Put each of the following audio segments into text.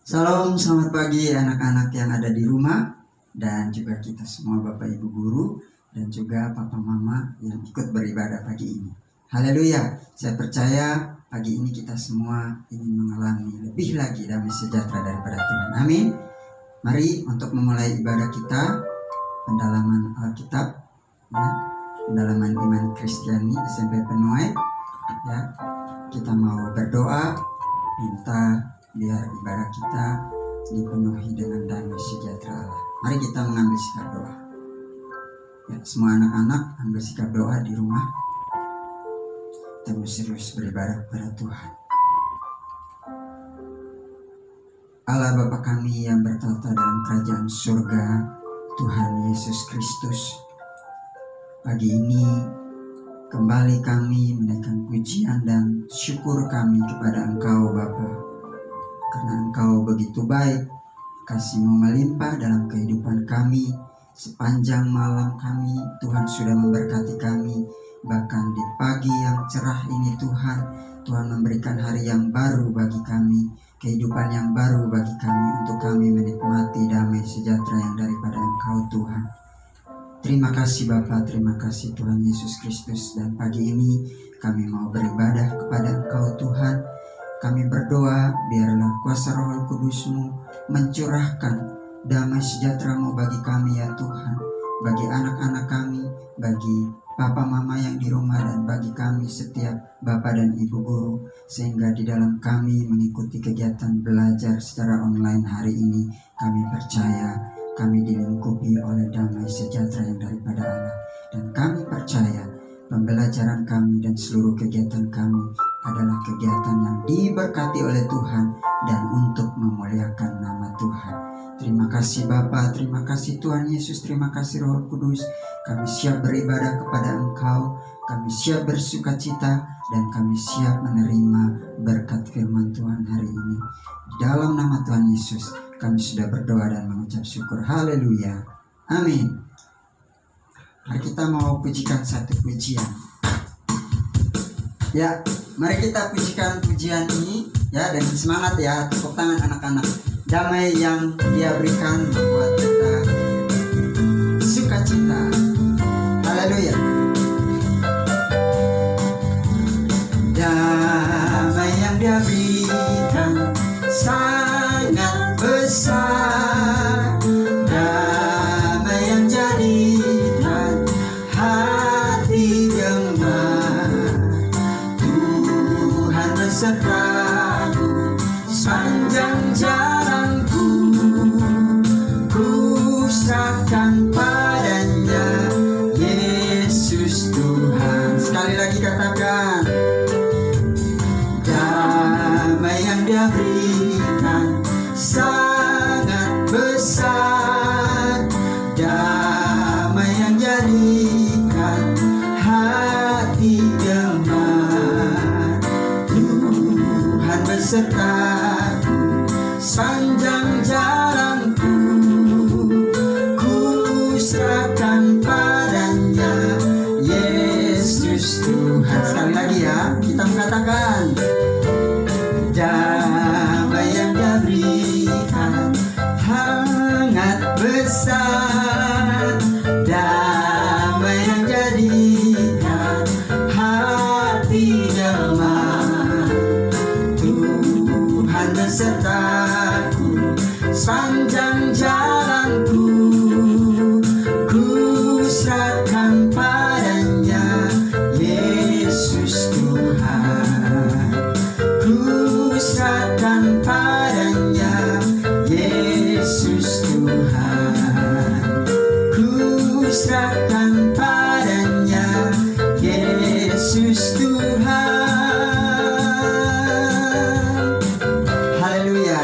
Salam, selamat pagi anak-anak yang ada di rumah dan juga kita semua Bapak Ibu guru dan juga Papa Mama yang ikut beribadah pagi ini. Haleluya, saya percaya pagi ini kita semua ingin mengalami lebih lagi damai sejahtera daripada Tuhan. Amin. Mari untuk memulai ibadah kita, pendalaman Alkitab, ya, pendalaman iman Kristiani SMP Penuai, ya, kita mau berdoa minta biar ibadah kita dipenuhi dengan damai sejahtera Allah. Mari kita mengambil sikap doa. Ya, semua anak-anak ambil sikap doa di rumah. Kita serius beribadah kepada Tuhan. Allah Bapa kami yang bertata dalam kerajaan surga, Tuhan Yesus Kristus. Pagi ini kembali kami menaikkan pujian dan syukur kami kepada Engkau Bapa. Karena Engkau begitu baik, kasih-Mu melimpah dalam kehidupan kami. Sepanjang malam kami, Tuhan sudah memberkati kami. Bahkan di pagi yang cerah ini Tuhan memberikan hari yang baru bagi kami. Kehidupan yang baru bagi kami untuk kami menikmati damai sejahtera yang daripada Engkau Tuhan. Terima kasih Bapa, terima kasih Tuhan Yesus Kristus. Dan pagi ini kami mau beribadah kepada Engkau Tuhan. Kami berdoa biarlah kuasa Roh Kudus-Mu mencurahkan damai sejahtera-Mu bagi kami ya Tuhan. Bagi anak-anak kami, bagi Papa Mama yang di rumah dan bagi kami setiap Bapak dan Ibu guru. Sehingga di dalam kami mengikuti kegiatan belajar secara online hari ini, kami percaya kami dilingkupi oleh damai sejahtera yang daripada Allah. Dan kami percaya pembelajaran kami dan seluruh kegiatan kami adalah kegiatan yang diberkati oleh Tuhan dan untuk memuliakan nama Tuhan. Terima kasih Bapa, terima kasih Tuhan Yesus, terima kasih Roh Kudus. Kami siap beribadah kepada Engkau, kami siap bersukacita, dan kami siap menerima berkat firman Tuhan hari ini. Di dalam nama Tuhan Yesus, kami sudah berdoa dan mengucap syukur. Haleluya. Amin. Mari kita mau pujikan satu pujian. Ya, mari kita pujikan pujian ini ya dengan semangat ya. Tepuk tangan anak-anak. Damai yang Dia berikan membuat kita sukacita. Haleluya. Damai yang Dia berikan sangat besar. Damai yang jadikan hati gemar. Tuhan besertaku sepanjang jalanku. Ku serahkan padanya Yesus Tuhan. Sekali lagi katakan, damai yang Dia berikan sangat besar. Damai yang jadikan hati gemar. Tuhan besertaku sepanjang jalanku. Ku serahkan padanya Yesus Tuhan. Sekali lagi ya, kita mengatakan, damai yang Dia berikan hangat besar. Damai yang jadikan hati gemar. Tuhan besertaku sepanjang jalanku. Ku serahkan padanya Yesus Tuhan. Ku serahkan padanya Yesus Tuhan. Ku serahkan padanya Yesus Tuhan. Haleluya.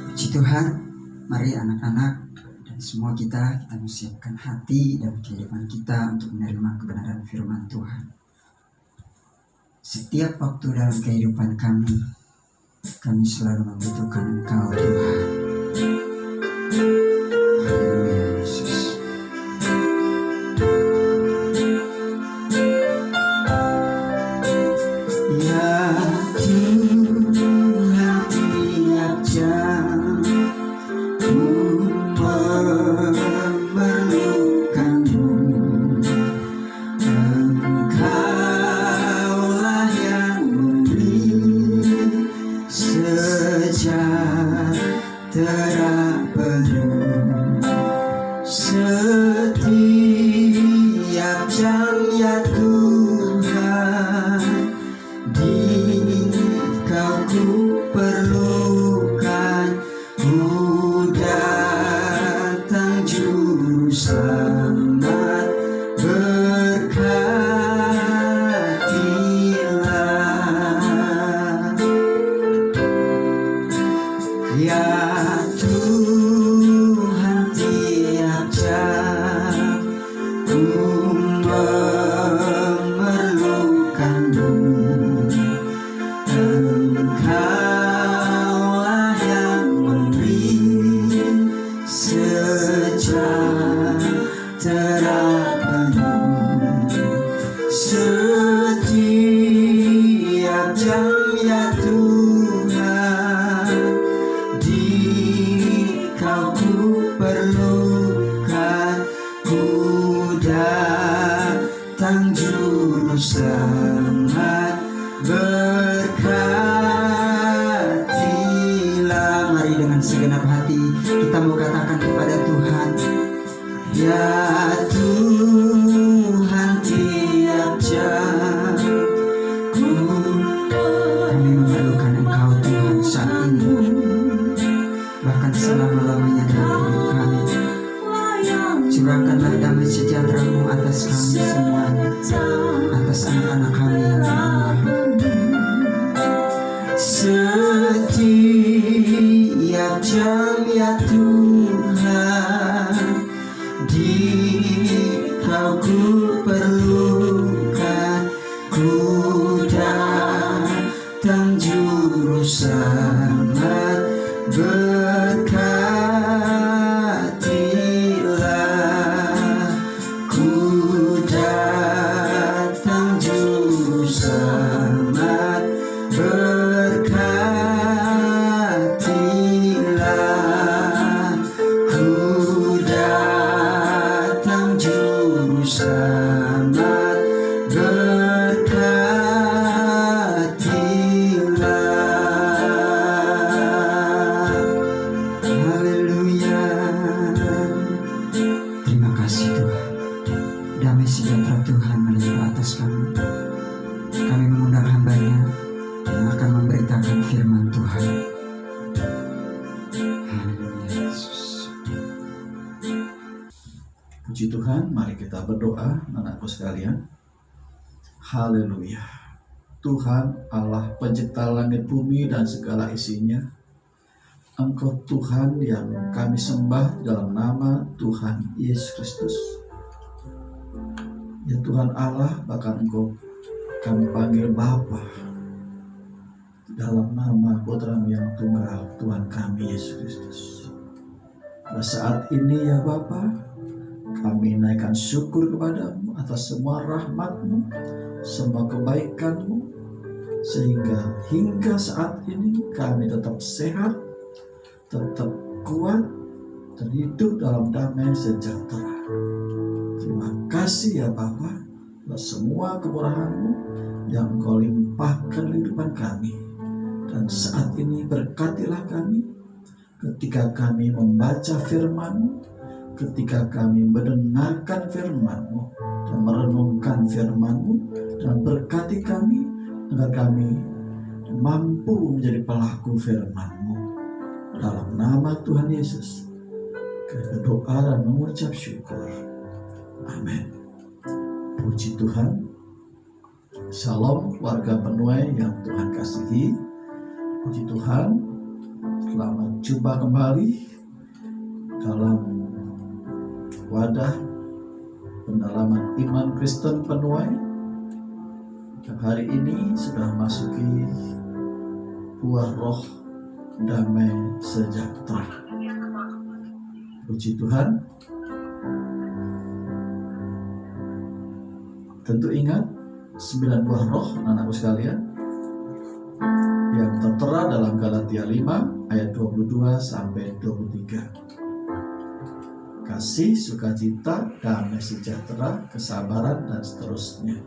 Puji Tuhan. Mari anak-anak dan semua kita menyiapkan hati dan kehidupan kita untuk menerima kebenaran firman Tuhan. Setiap waktu dalam kehidupan kami selalu membutuhkan Engkau Tuhan. Haleluya Yesus. Ya Tuhan. Engkaulah yang memberi sejahtera penuh setiap jam ya Tuhan. Di Kau ku perlukan, ku datang juru selamat, berkatilah. Mari dengan segenap hati kita mau katakan kepada Tuhan, ya Tuhan, tiap jam kami memerlukan Engkau Tuhan saat ini, bahkan selama-lamanya dalam hidup kami. Curahkanlah damai sejahtera-Mu atas kami semuanya, atas anak-anak kami yang lemah. Setiap jam ya Tuhan, di Kau ku perlukan, ku datang juru selamat, berkatilah. Ku datang juru selamat, berkatilah. Ku datang juru selamat, berkatilah. Haleluya. Terima kasih Tuhan. Damai sejahtera Tuhan melimpah atas kami. Kami mengundang hamba-Nya yang akan memberitakan firman Tuhan. Haleluya Yesus. Puji Tuhan, mari kita berdoa anakku sekalian. Haleluya. Tuhan Allah pencipta langit bumi dan segala isinya, Engkau Tuhan yang kami sembah dalam nama Tuhan Yesus Kristus. Ya Tuhan Allah, bahkan Engkau kami panggil Bapa dalam nama Putra-Mu yang tunggal, Tuhan kami Yesus Kristus. Pada saat ini ya Bapa, kami naikkan syukur kepadamu atas semua rahmat-Mu, semua kebaikan-Mu, sehingga hingga saat ini kami tetap sehat, tetap kuat, dan hidup dalam damai sejahtera. Terima kasih ya Bapa atas semua kemurahan-Mu yang Engkau limpahkan kehidupan kami. Dan saat ini berkatilah kami ketika kami membaca firman-Mu, ketika kami mendengarkan firman-Mu dan merenungkan firman-Mu, dan berkati kami agar kami mampu menjadi pelaku firman-Mu. Dalam nama Tuhan Yesus kami berdoa dan mengucap syukur. Amin. Puji Tuhan. Shalom keluarga Penuai yang Tuhan kasihi. Puji Tuhan, selamat jumpa kembali dalam wadah pendalaman iman Kristen Penuai. Yang hari ini sudah masuki buah roh damai sejahtera. Puji Tuhan. Tentu ingat 9 buah roh anak-anakku sekalian yang tertera dalam Galatia 5 ayat 22 sampai 23. Kasih, sukacita, damai sejahtera, kesabaran, dan seterusnya.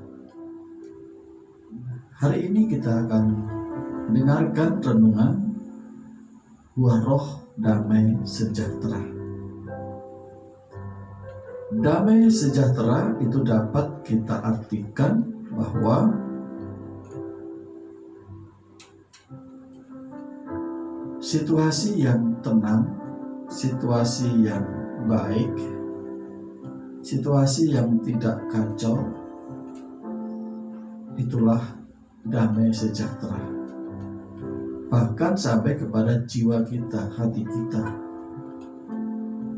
Hari ini kita akan mendengarkan renungan buah roh damai sejahtera. Damai sejahtera itu dapat kita artikan bahwa situasi yang tenang, situasi yang baik, situasi yang tidak kacau, itulah damai sejahtera. Bahkan sampai kepada jiwa kita, hati kita.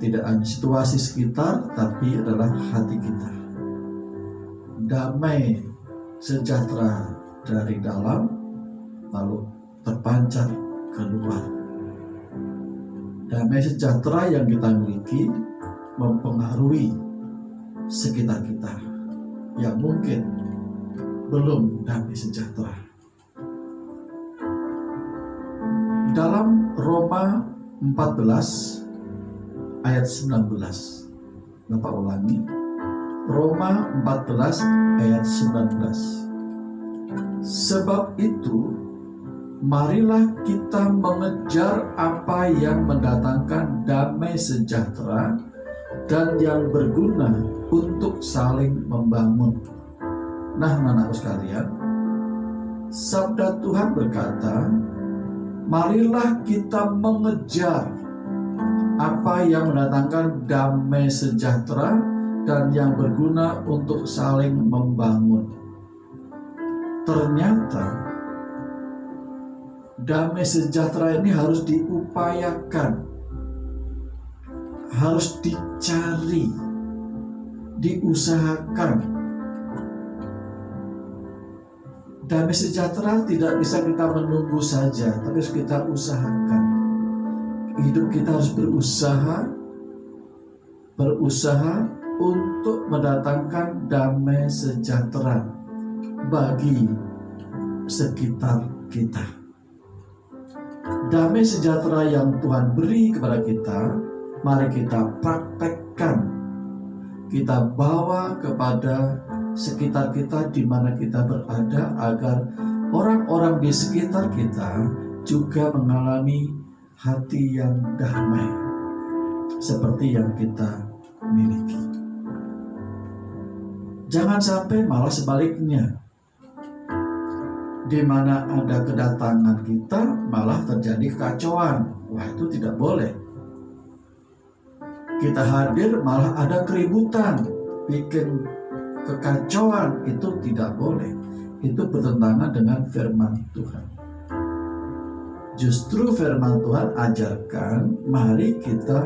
Tidak hanya situasi sekitar, tapi adalah hati kita. Damai sejahtera dari dalam, lalu terpancar keluar. Damai sejahtera yang kita miliki mempengaruhi sekitar kita yang mungkin belum damai sejahtera. Dalam Roma 14 ayat 19, Bapak ulangi, Roma 14 ayat 19. Sebab itu marilah kita mengejar apa yang mendatangkan damai sejahtera dan yang berguna untuk saling membangun. Nah, anak-anakku sekalian, sabda Tuhan berkata, marilah kita mengejar apa yang mendatangkan damai sejahtera dan yang berguna untuk saling membangun. Ternyata damai sejahtera ini harus diupayakan, harus dicari, diusahakan. Damai sejahtera tidak bisa kita menunggu saja, tapi harus kita usahakan. Hidup kita harus berusaha untuk mendatangkan damai sejahtera bagi sekitar kita. Damai sejahtera yang Tuhan beri kepada kita, mari kita praktekkan, kita bawa kepada sekitar kita di mana kita berada, agar orang-orang di sekitar kita juga mengalami hati yang damai seperti yang kita miliki. Jangan sampai malah sebaliknya, di mana ada kedatangan kita malah terjadi kekacauan. Wah, itu tidak boleh. Kita hadir malah ada keributan, bikin kekacauan, itu tidak boleh. Itu bertentangan dengan firman Tuhan. Justru firman Tuhan ajarkan, mari kita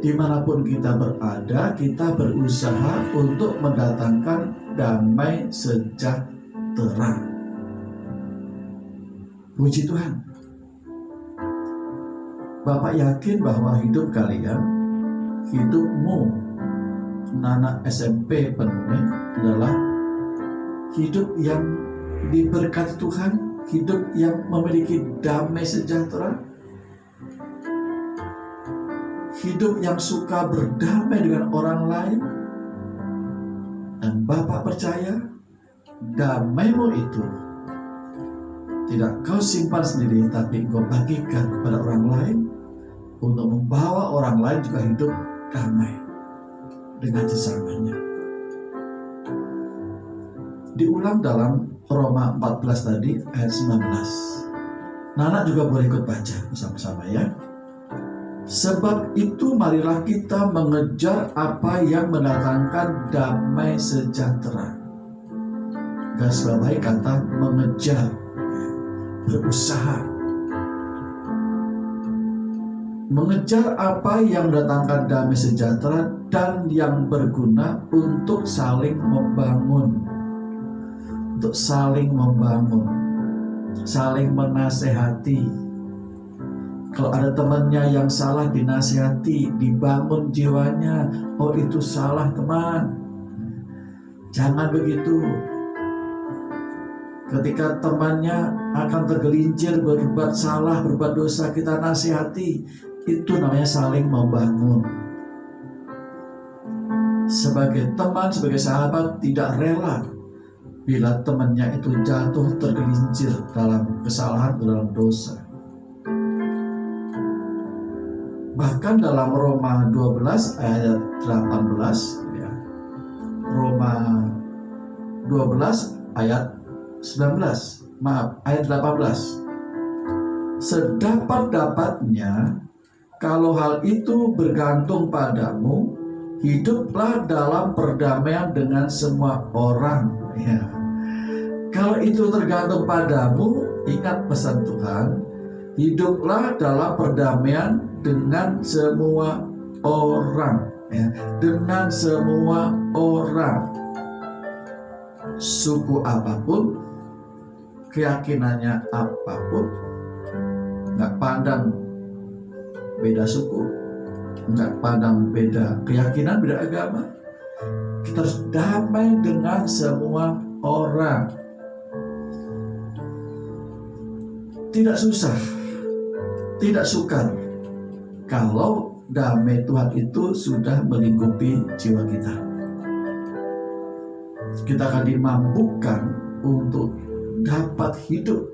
dimanapun kita berada, kita berusaha untuk mendatangkan damai sejahtera. Puji Tuhan. Bapak yakin bahwa hidup kalian, hidupmu, anak SMP penuh, adalah hidup yang diberkati Tuhan, hidup yang memiliki damai sejahtera, hidup yang suka berdamai dengan orang lain. Dan Bapak percaya, damaimu itu tidak kau simpan sendiri, tapi kau bagikan kepada orang lain untuk membawa orang lain juga hidup damai dengan sesamanya. Diulang dalam Roma 14 tadi ayat 19. Nana juga boleh ikut baca bersama-sama ya. Sebab itu marilah kita mengejar apa yang mendatangkan damai sejahtera. Garis bawahi kata mengejar, berusaha. Mengejar apa yang mendatangkan damai sejahtera dan yang berguna untuk saling membangun. Untuk saling membangun, saling menasehati. Kalau ada temannya yang salah, dinasehati, dibangun jiwanya. Oh, itu salah teman, jangan begitu. Ketika temannya akan tergelincir berbuat salah, berbuat dosa, kita nasihati. Itu namanya saling membangun. Sebagai teman, sebagai sahabat, tidak rela bila temannya itu jatuh tergelincir dalam kesalahan, dalam dosa. Bahkan dalam Roma 12 ayat 18 ya. Roma 12 ayat 18. Sedapat-dapatnya, kalau hal itu bergantung padamu, hiduplah dalam perdamaian dengan semua orang. Ya. Kalau itu tergantung padamu, ingat pesan Tuhan, hiduplah dalam perdamaian dengan semua orang. Ya. Dengan semua orang, suku apapun, keyakinannya apapun, nggak pandang beda suku, nggak pandang beda keyakinan, beda agama. Kita harus damai dengan semua orang. Tidak susah, tidak sukar kalau damai Tuhan itu sudah melingkupi jiwa kita. Kita akan dimampukan untuk dapat hidup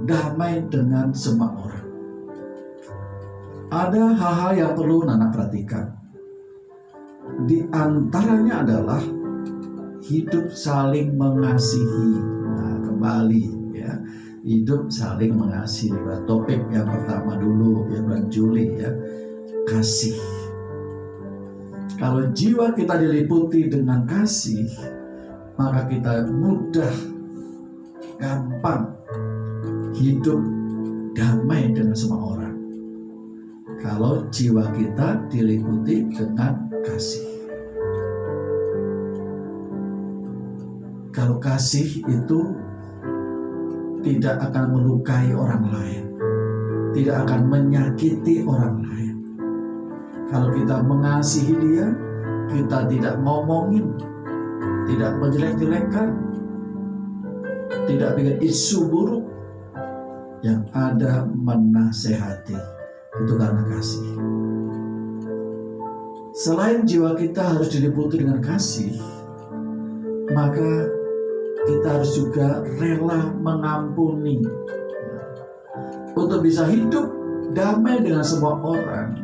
damai dengan semua orang. Ada hal-hal yang perlu Nana perhatikan. Di antaranya adalah hidup saling mengasihi. Nah, kembali ya, hidup saling mengasihi. Topik yang pertama dulu ya, bulan Juli ya, kasih. Kalau jiwa kita diliputi dengan kasih, maka kita mudah, gampang hidup damai dengan semua orang. Kalau jiwa kita diliputi dengan kasih. Kalau kasih itu tidak akan melukai orang lain, tidak akan menyakiti orang lain. Kalau kita mengasihi dia, kita tidak ngomongin, tidak menjelek-jelekan, tidak bikin isu buruk, yang ada menasehati. Itu karena kasih. Selain jiwa kita harus diliputi dengan kasih, maka kita harus juga rela mengampuni. Untuk bisa hidup damai dengan semua orang,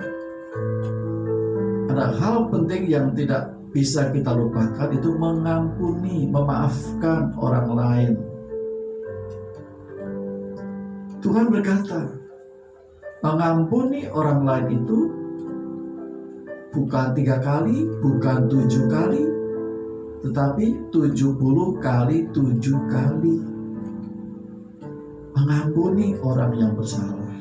ada hal penting yang tidak bisa kita lupakan, itu mengampuni, memaafkan orang lain. Tuhan berkata, mengampuni orang lain itu bukan 3 kali, bukan 7 kali, tetapi 70 kali 7 kali. Mengampuni orang yang bersalah.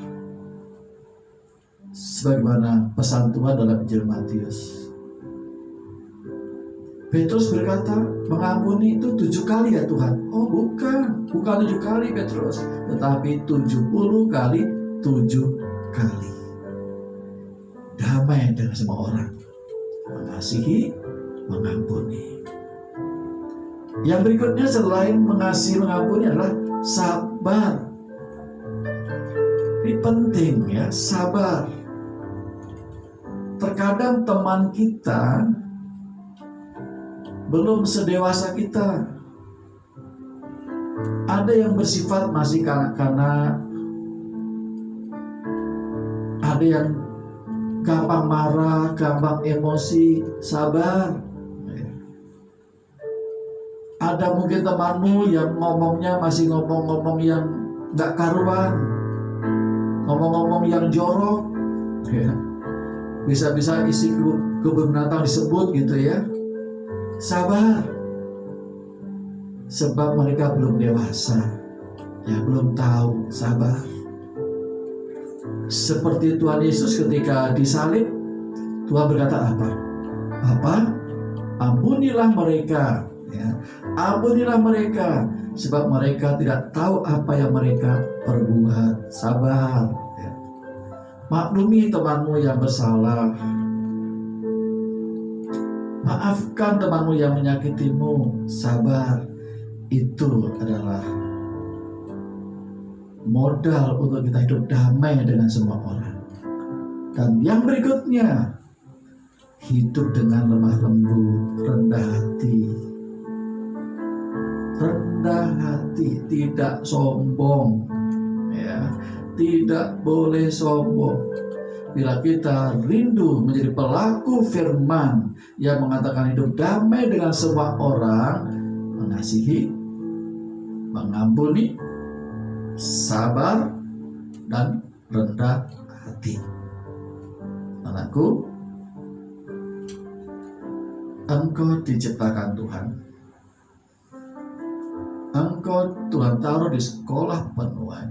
Sebagaimana pesan Tuhan dalam Injil Matius. Petrus berkata, mengampuni itu 7 kali ya Tuhan. Oh bukan 7 kali Petrus, tetapi 70 kali 7 kali. Damai dengan semua orang, mengasihi, mengampuni. Yang berikutnya selain mengasihi, mengampuni adalah sabar. Ini penting ya, sabar. Terkadang teman kita belum sedewasa kita. Ada yang bersifat masih kanak-kanak, ada yang gampang marah, gampang emosi. Sabar. Ada mungkin temanmu yang ngomongnya masih ngomong-ngomong yang gak karuan, ngomong-ngomong yang jorok ya. Bisa-bisa isi kebun binatang disebut gitu ya. Sabar. Sebab mereka belum dewasa ya, belum tahu. Sabar. Seperti Tuhan Yesus ketika disalib, Tuhan berkata apa? Bapa, ampunilah mereka ya. Ampunilah mereka, sebab mereka tidak tahu apa yang mereka perbuat. Sabar ya. Maklumi temanmu yang bersalah, maafkan temanmu yang menyakitimu. Sabar. Itu adalah modal untuk kita hidup damai dengan semua orang. Dan yang berikutnya, hidup dengan lemah lembut, rendah hati. Rendah hati, tidak sombong ya, tidak boleh sombong. Bila kita rindu menjadi pelaku firman yang mengatakan hidup damai dengan semua orang, mengasihi, mengampuni, sabar, dan rendah hati. Anakku, engkau diciptakan Tuhan. Engkau Tuhan taruh di sekolah penuhan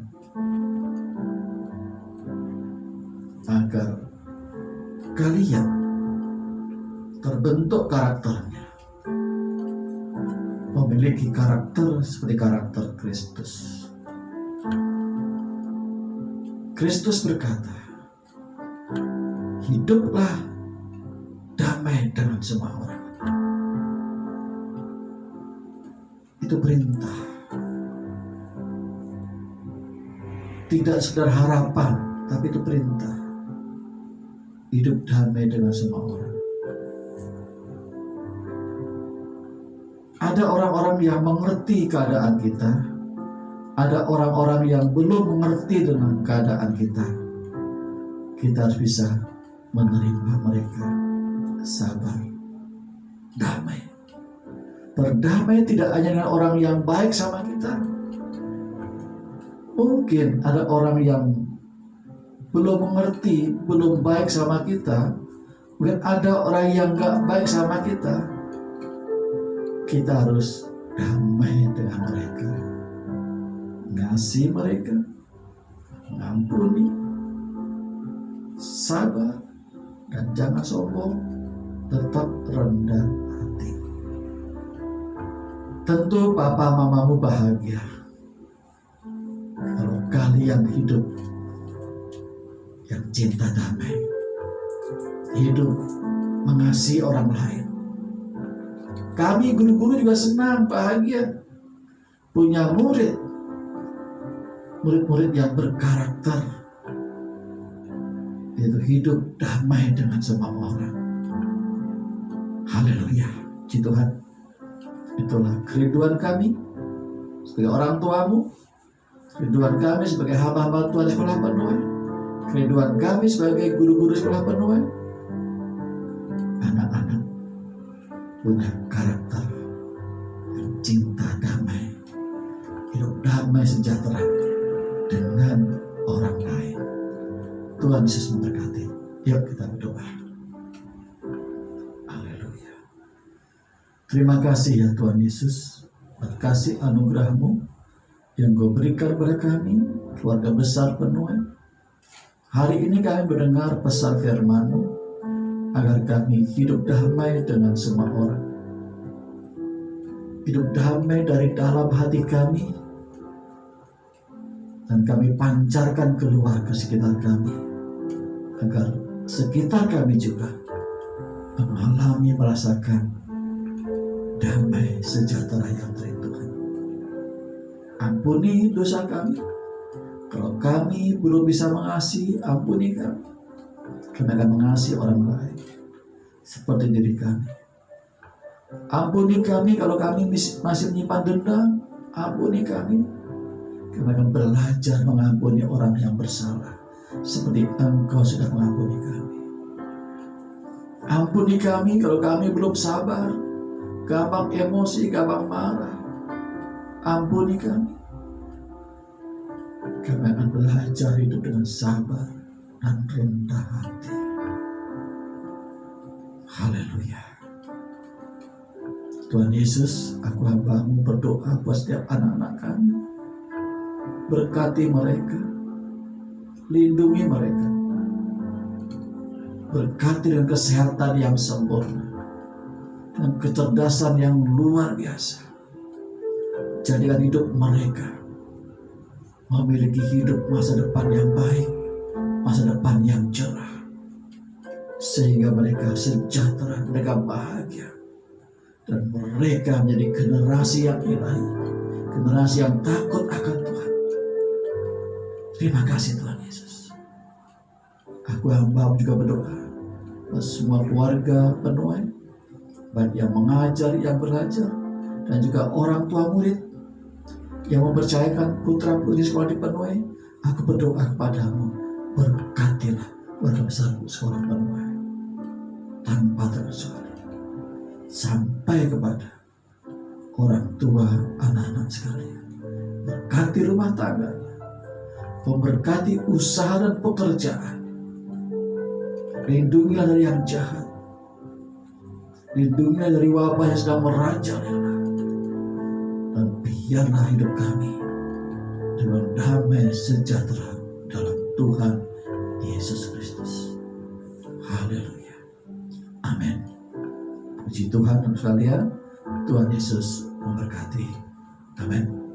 agar kalian terbentuk karakternya, memiliki karakter seperti karakter Kristus. Kristus berkata, hiduplah damai dengan semua orang. Itu perintah. Tidak sekedar harapan, tapi itu perintah. Hidup damai dengan semua orang. Ada orang-orang yang mengerti keadaan kita. Ada orang-orang yang belum mengerti dengan keadaan kita. Kita harus bisa menerima mereka. Sabar, damai. Berdamai tidak hanya dengan orang yang baik sama kita. Mungkin ada orang yang belum mengerti, belum baik sama kita. Mungkin ada orang yang gak baik sama kita. Kita harus damai dengan mereka. Ngasih mereka, mengampuni, sabar, dan jangan sombong, tetap rendah hati. Tentu papa mamamu bahagia kalau kalian hidup yang cinta damai, hidup mengasihi orang lain. Kami guru-guru juga senang, bahagia punya murid-murid yang berkarakter, yaitu hidup damai dengan semua orang. Haleluya, puji Tuhan. Itulah kerinduan kami sebagai orang tuamu, kerinduan kami sebagai hamba-hamba Tuhan sekolah penuh, kerinduan kami sebagai guru-guru sekolah penuh. Anak-anak punya karakter yang cinta damai, hidup damai sejahtera dengan orang lain. Tuhan Yesus memberkati. Yuk kita berdoa. Haleluya. Terima kasih ya Tuhan Yesus, atas kasih anugerah-Mu yang Kau berikan kepada kami, keluarga besar penuh. Hari ini kami mendengar pesan firman-Mu agar kami hidup damai dengan semua orang. Hidup damai dari dalam hati kami, dan kami pancarkan keluar ke sekitar kami, agar sekitar kami juga mengalami, merasakan damai sejahtera yang dari Tuhan. Ampuni dosa kami. Kalau kami belum bisa mengasihi, ampuni kami. Kami akan mengasihi orang lain seperti diri kami. Ampuni kami kalau kami masih menyimpan dendam. Ampuni kami. Kami akan belajar mengampuni orang yang bersalah seperti Engkau sudah mengampuni kami. Ampuni kami kalau kami belum sabar, gampang emosi, gampang marah. Ampuni kami. Kami akan belajar hidup dengan sabar dan rendah hati. Haleluya. Tuhan Yesus, aku hamba-Mu berdoa buat setiap anak-anak kami. Berkati mereka, lindungi mereka, berkati dengan kesehatan yang sempurna, dan kecerdasan yang luar biasa. Jadikan hidup mereka memiliki hidup masa depan yang baik, masa depan yang cerah, sehingga mereka sejahtera, mereka bahagia, dan mereka menjadi generasi yang ilahi, generasi yang takut akan Tuhan. Terima kasih Tuhan Yesus. Aku hamba juga berdoa buat semua keluarga penuh, baik yang mengajar, yang belajar, dan juga orang tua murid yang mempercayakan putra putri sekolah dipenuhi. Aku berdoa kepadamu, berkatilah keluarga besar sekolah penuh tanpa terkecuali, sampai kepada orang tua anak-anak sekalian. Berkati rumah tangga, memberkati usaha dan pekerjaan. Lindungilah dari yang jahat, lindungilah dari wabah yang sedang merajalela, dan biarlah hidup kami dengan damai sejahtera dalam Tuhan Yesus Kristus. Haleluya. Amin. Puji Tuhan sekalian. Tuhan Yesus memberkati. Amin.